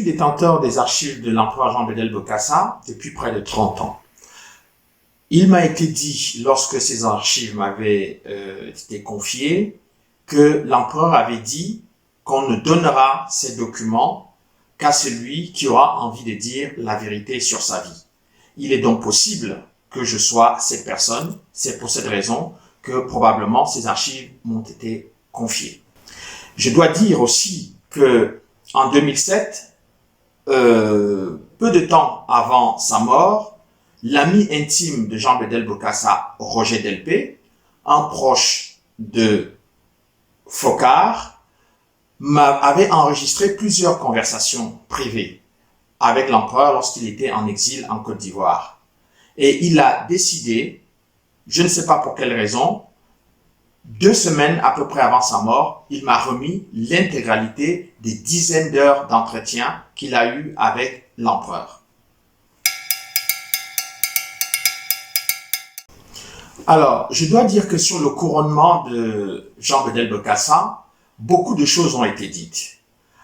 suis détenteur des archives de l'empereur Jean-Bédel Bokassa depuis près de 30 ans. Il m'a été dit, lorsque ces archives m'avaient été confiées, que l'empereur avait dit qu'on ne donnera ces documents qu'à celui qui aura envie de dire la vérité sur sa vie. Il est donc possible que je sois cette personne. C'est pour cette raison que probablement ces archives m'ont été confiées. Je dois dire aussi que en 2007, peu de temps avant sa mort, l'ami intime de Jean-Bédel Bokassa, Roger Delpé, un proche de Foccart, avait enregistré plusieurs conversations privées avec l'empereur lorsqu'il était en exil en Côte d'Ivoire. Et il a décidé, je ne sais pas pour quelle raison, 2 semaines à peu près avant sa mort, il m'a remis l'intégralité des dizaines d'heures d'entretien qu'il a eu avec l'empereur. Alors, je dois dire que sur le couronnement de Jean-Bédel Bokassa, beaucoup de choses ont été dites.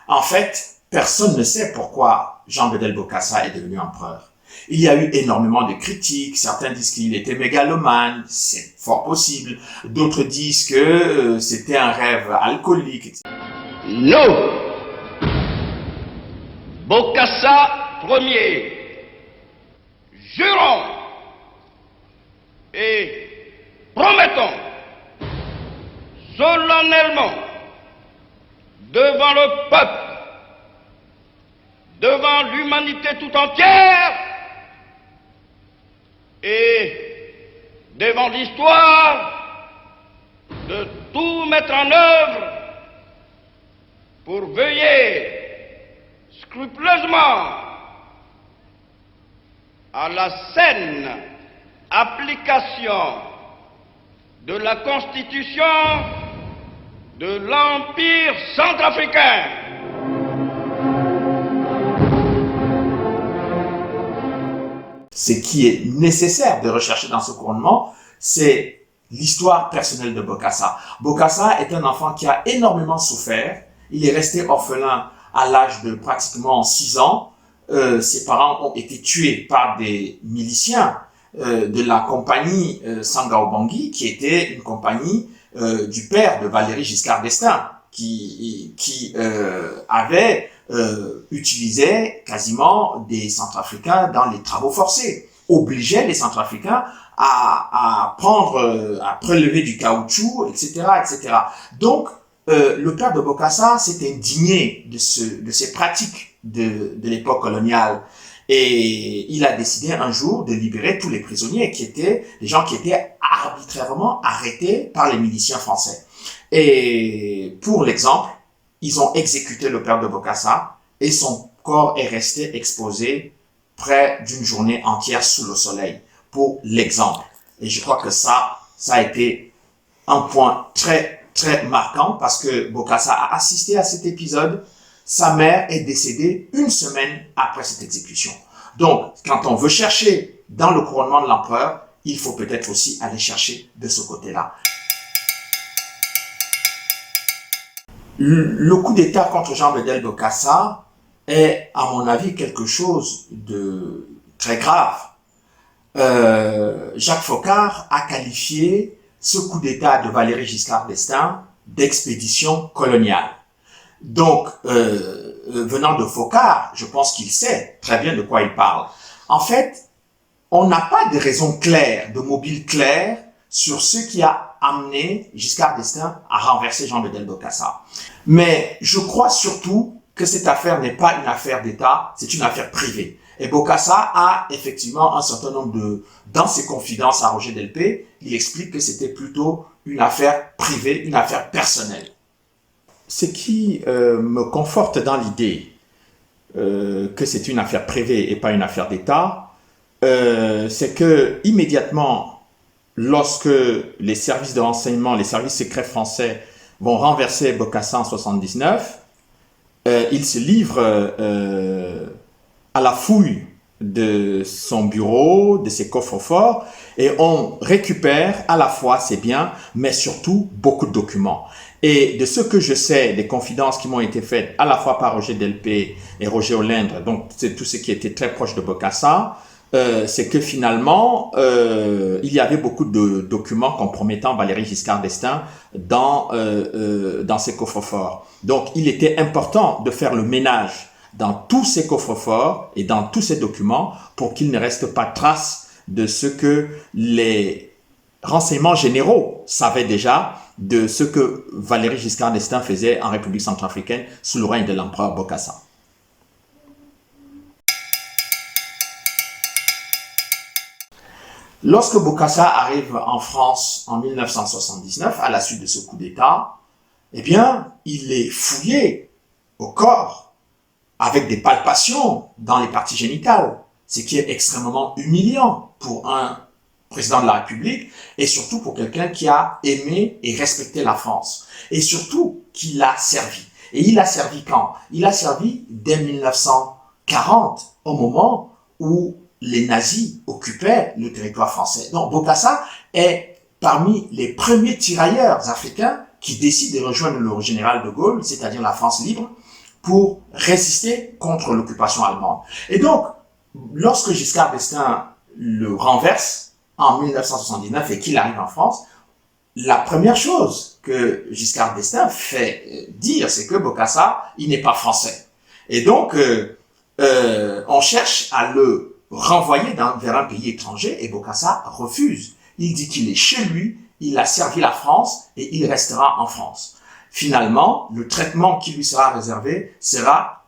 En fait, personne ne sait pourquoi Jean-Bédel Bokassa est devenu empereur. Il y a eu énormément de critiques. Certains disent qu'il était mégalomane, c'est fort possible. D'autres disent que c'était un rêve alcoolique, etc. Nous, Bokassa Ier, jurons et promettons solennellement devant le peuple, devant l'humanité tout entière et devant l'histoire, de tout mettre en œuvre pour veiller scrupuleusement à la saine application de la Constitution de l'Empire centrafricain. Ce qui est nécessaire de rechercher dans ce couronnement, c'est l'histoire personnelle de Bokassa. Bokassa est un enfant qui a énormément souffert. Il est resté orphelin à l'âge de pratiquement 6 ans. Ses parents ont été tués par des miliciens de la compagnie Sango Bangui, qui était une compagnie du père de Valéry Giscard d'Estaing, qui avait utilisait quasiment des Centrafricains dans les travaux forcés, obligeait les Centrafricains à prélever du caoutchouc, etc., etc. Donc, le père de Bokassa s'est indigné de ces pratiques de l'époque coloniale. Et il a décidé un jour de libérer tous les prisonniers qui étaient des gens qui étaient arbitrairement arrêtés par les miliciens français. Et pour l'exemple, ils ont exécuté le père de Bokassa et son corps est resté exposé près d'une journée entière sous le soleil, pour l'exemple. Et je crois que ça a été un point très, très marquant parce que Bokassa a assisté à cet épisode. Sa mère est décédée 1 semaine après cette exécution. Donc, quand on veut chercher dans le couronnement de l'empereur, il faut peut-être aussi aller chercher de ce côté-là. Le coup d'État contre Jean-Bédel Bokassa est, à mon avis, quelque chose de très grave. Jacques Foccart a qualifié ce coup d'État de Valéry Giscard d'Estaing d'expédition coloniale. Donc, venant de Foccart, je pense qu'il sait très bien de quoi il parle. En fait, on n'a pas de raison claire, de mobile clair sur ce qui a amené Giscard d'Estaing à renverser Jean-Bédel Bokassa. Mais je crois surtout que cette affaire n'est pas une affaire d'État, c'est une affaire privée. Et Bokassa a effectivement un certain nombre dans ses confidences à Roger Delpé, il explique que c'était plutôt une affaire privée, une affaire personnelle. Ce qui me conforte dans l'idée que c'est une affaire privée et pas une affaire d'État, c'est que immédiatement, lorsque les services de renseignement, les services secrets français vont renverser Bokassa en 1979, ils se livrent à la fouille de son bureau, de ses coffres-forts, et on récupère à la fois ses biens, mais surtout beaucoup de documents. Et de ce que je sais, des confidences qui m'ont été faites à la fois par Roger Delpé et Roger Olindre, donc c'est tout ce qui était très proche de Bokassa, c'est que finalement, il y avait beaucoup de documents compromettant Valéry Giscard d'Estaing dans ces coffres-forts. Donc, il était important de faire le ménage dans tous ces coffres-forts et dans tous ces documents pour qu'il ne reste pas trace de ce que les renseignements généraux savaient déjà de ce que Valéry Giscard d'Estaing faisait en République centrafricaine sous le règne de l'empereur Bokassa. Lorsque Bokassa arrive en France en 1979, à la suite de ce coup d'État, eh bien, il est fouillé au corps avec des palpations dans les parties génitales, ce qui est extrêmement humiliant pour un président de la République et surtout pour quelqu'un qui a aimé et respecté la France et surtout qui l'a servi. Et il a servi quand? Il a servi dès 1940, au moment où les nazis occupaient le territoire français. Donc Bokassa est parmi les premiers tirailleurs africains qui décident de rejoindre le général de Gaulle, c'est-à-dire la France libre, pour résister contre l'occupation allemande. Et donc, lorsque Giscard d'Estaing le renverse en 1979 et qu'il arrive en France, la première chose que Giscard d'Estaing fait dire, c'est que Bokassa, il n'est pas français. Et donc, on cherche à le renvoyer vers un pays étranger et Bokassa refuse. Il dit qu'il est chez lui, il a servi la France et il restera en France. Finalement, le traitement qui lui sera réservé sera,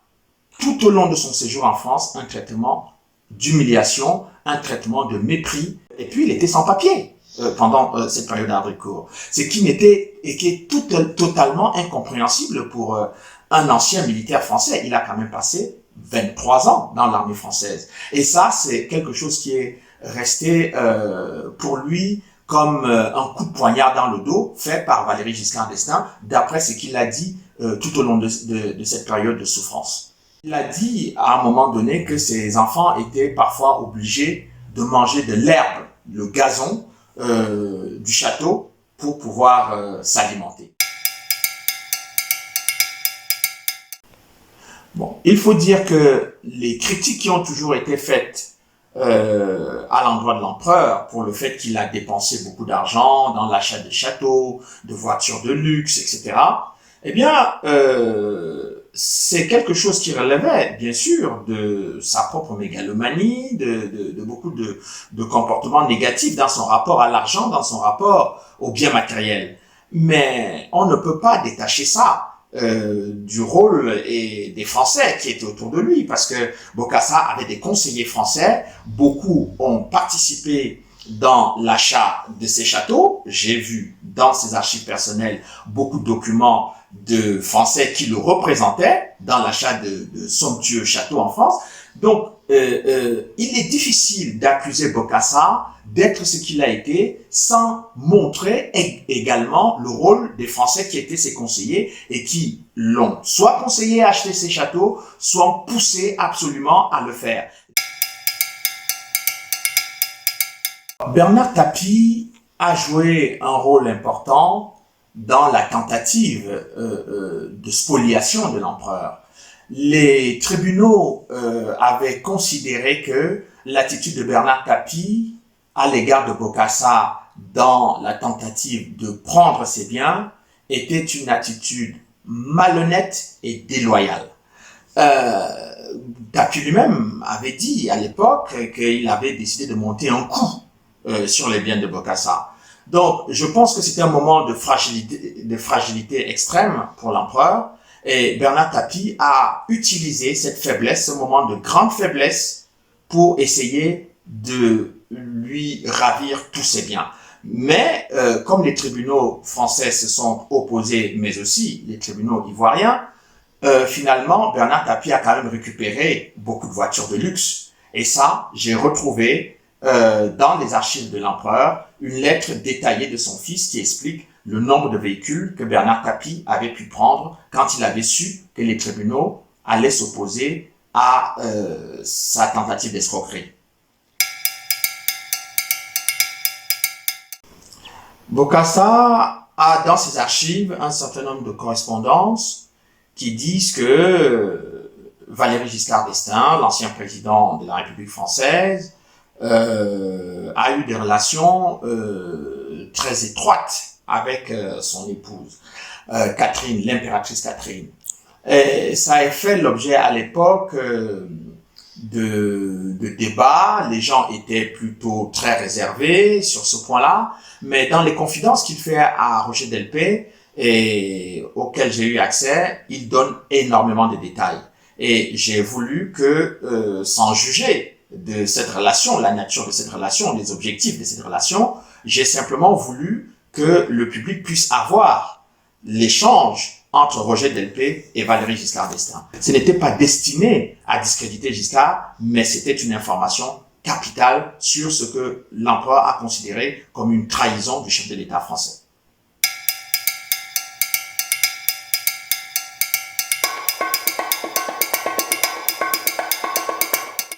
tout au long de son séjour en France, un traitement d'humiliation, un traitement de mépris. Et puis, il était sans papier pendant cette période d'Hardricourt. Ce qui est totalement incompréhensible pour un ancien militaire français. Il a quand même passé 23 ans dans l'armée française. Et ça, c'est quelque chose qui est resté pour lui comme un coup de poignard dans le dos fait par Valéry Giscard d'Estaing, d'après ce qu'il a dit tout au long de cette période de souffrance. Il a dit à un moment donné que ses enfants étaient parfois obligés de manger de l'herbe, le gazon du château pour pouvoir s'alimenter. Bon, il faut dire que les critiques qui ont toujours été faites à l'endroit de l'empereur pour le fait qu'il a dépensé beaucoup d'argent dans l'achat de châteaux, de voitures de luxe, etc. Eh bien, c'est quelque chose qui relevait, bien sûr, de sa propre mégalomanie, de beaucoup de comportements négatifs dans son rapport à l'argent, dans son rapport aux biens matériels. Mais on ne peut pas détacher ça du rôle et des Français qui étaient autour de lui, parce que Bokassa avait des conseillers français, beaucoup ont participé dans l'achat de ces châteaux. J'ai vu dans ses archives personnelles beaucoup de documents de Français qui le représentaient dans l'achat de somptueux châteaux en France. Donc, il est difficile d'accuser Bokassa d'être ce qu'il a été sans montrer également le rôle des Français qui étaient ses conseillers et qui l'ont soit conseillé à acheter ces châteaux, soit poussé absolument à le faire. Bernard Tapie a joué un rôle important dans la tentative de spoliation de l'empereur. Les tribunaux avaient considéré que l'attitude de Bernard Tapie à l'égard de Bokassa dans la tentative de prendre ses biens était une attitude malhonnête et déloyale. Tapie lui-même avait dit à l'époque qu'il avait décidé de monter un coup sur les biens de Bokassa. Donc, je pense que c'était un moment de fragilité extrême pour l'empereur. Et Bernard Tapie a utilisé cette faiblesse, ce moment de grande faiblesse, pour essayer de lui ravir tous ses biens. Mais comme les tribunaux français se sont opposés, mais aussi les tribunaux ivoiriens, finalement, Bernard Tapie a quand même récupéré beaucoup de voitures de luxe. Et ça, j'ai retrouvé dans les archives de l'empereur une lettre détaillée de son fils qui explique le nombre de véhicules que Bernard Tapie avait pu prendre quand il avait su que les tribunaux allaient s'opposer à sa tentative d'escroquerie. Bokassa a dans ses archives un certain nombre de correspondances qui disent que Valéry Giscard d'Estaing, l'ancien président de la République française, a eu des relations très étroites avec son épouse, Catherine, l'impératrice Catherine. Et ça a fait l'objet à l'époque de débats. Les gens étaient plutôt très réservés sur ce point-là, mais dans les confidences qu'il fait à Roger Delpé et auxquelles j'ai eu accès, il donne énormément de détails. Et j'ai voulu que, sans juger de cette relation, la nature de cette relation, les objectifs de cette relation, j'ai simplement voulu que le public puisse avoir l'échange entre Roger Delpé et Valéry Giscard d'Estaing. Ce n'était pas destiné à discréditer Giscard, mais c'était une information capitale sur ce que l'empereur a considéré comme une trahison du chef de l'État français.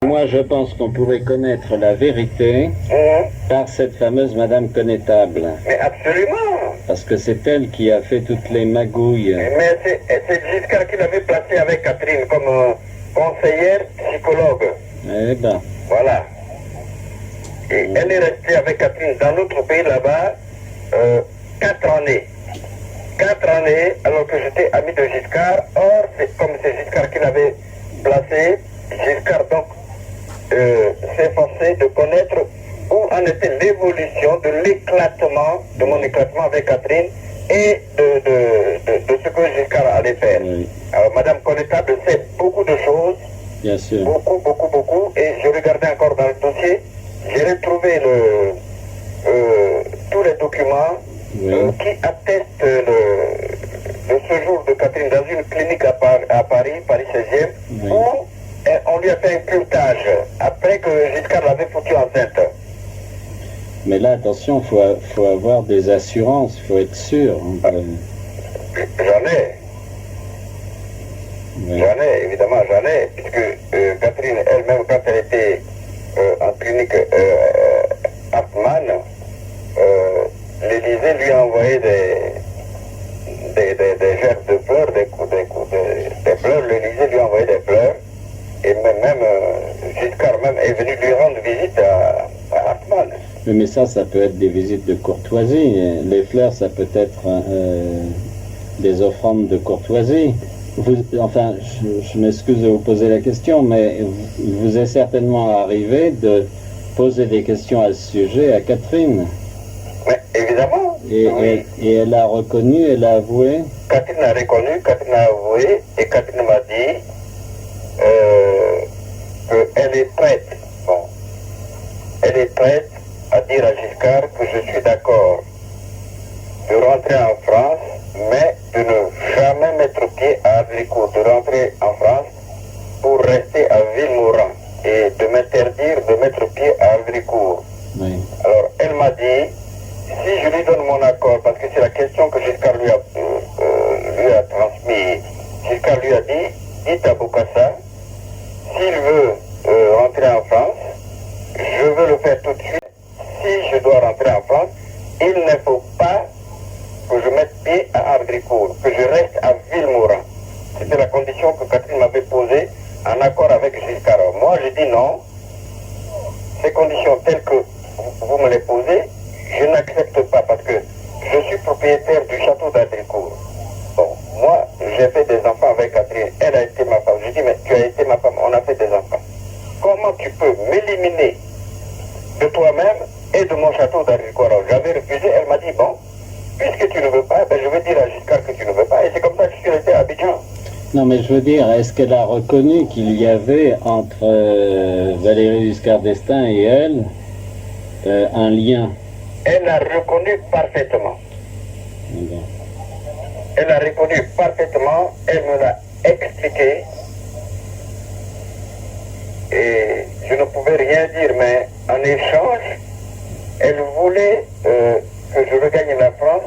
Moi, je pense qu'on pourrait connaître la vérité par cette fameuse Madame Connétable. Mais absolument. Parce que c'est elle qui a fait toutes les magouilles. Mais c'est Giscard qui l'avait placée avec Catherine comme conseillère psychologue. Eh ben. Voilà. Et elle est restée avec Catherine dans notre pays là-bas 4 années. 4 années alors que j'étais ami de Giscard. Or, comme c'est Giscard qui l'avait placée, Giscard donc s'efforçait de connaître où en était l'évolution de l'éclatement, de mon éclatement avec Catherine et de ce que Giscard allait faire. Oui. Alors Madame Connétable sait beaucoup de choses, Bien sûr. beaucoup, et je regardais encore dans le dossier, j'ai retrouvé tous les documents qui attestent le séjour de Catherine dans une clinique à Paris 16e, où on lui a fait un curetage après que Giscard l'avait foutu enceinte. Mais là, attention, faut avoir des assurances, faut être sûr. J'en ai. Évidemment, j'en ai, puisque Catherine elle-même, quand elle était en clinique Hartmann, l'Élysée lui a envoyé des gerbes de pleurs, des pleurs, l'Élysée lui a envoyé des pleurs, et même Giscard même est venu lui rendre visite à Hartmann. Mais ça peut être des visites de courtoisie. Les fleurs, ça peut être des offrandes de courtoisie. Enfin, je m'excuse de vous poser la question, mais il vous est certainement arrivé de poser des questions à ce sujet à Catherine. Mais évidemment. Et elle a reconnu, elle a avoué. Catherine a reconnu, Catherine a avoué, et Catherine m'a dit qu'elle est prête. Bon, elle est prête à dire à Giscard que je suis d'accord de rentrer en France, mais de ne jamais mettre pied à Havricourt, de rentrer en France pour rester à Villemaurin et de m'interdire de mettre pied à Havricourt. Oui. Alors, elle m'a dit, si je lui donne mon accord, parce que c'est la question que Giscard lui a transmise, Giscard lui a dit, dites à Bokassa, s'il veut rentrer en France, je veux le faire tout de suite. Si je dois rentrer en France, il ne faut pas que je mette pied à Havricourt, que je reste à Villemaurin. C'était la condition que Catherine m'avait posée en accord avec Giscard. Moi, j'ai dit non. Ces conditions telles que vous me les posez, je n'accepte pas parce que je suis propriétaire du château d'Havricourt. Bon, moi, j'ai fait des enfants avec Catherine. Elle a été ma femme. Je dis, mais tu as été ma femme, on a fait des enfants. Comment tu peux m'éliminer de toi-même et de mon château d'Havricourt? Alors, j'avais refusé. Elle m'a dit, bon, puisque tu ne veux pas, ben, je vais dire à Giscard que tu ne veux pas. Et c'est comme ça que je suis resté à Abidjan. Non, mais je veux dire, est-ce qu'elle a reconnu qu'il y avait entre Valéry Giscard d'Estaing et elle un lien? Elle a reconnu parfaitement. Bon. Elle a reconnu parfaitement, elle me l'a expliqué. Et je ne pouvais rien dire, mais en échange, elle voulait que je regagne la France,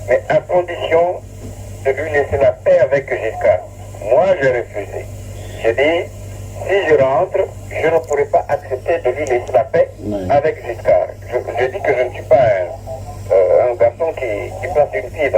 mais à condition de lui laisser la paix avec Giscard. Moi, j'ai refusé. J'ai dit, si je rentre, je ne pourrais pas accepter de lui laisser la paix avec Giscard. Je dis que je ne suis pas un garçon qui passe une fille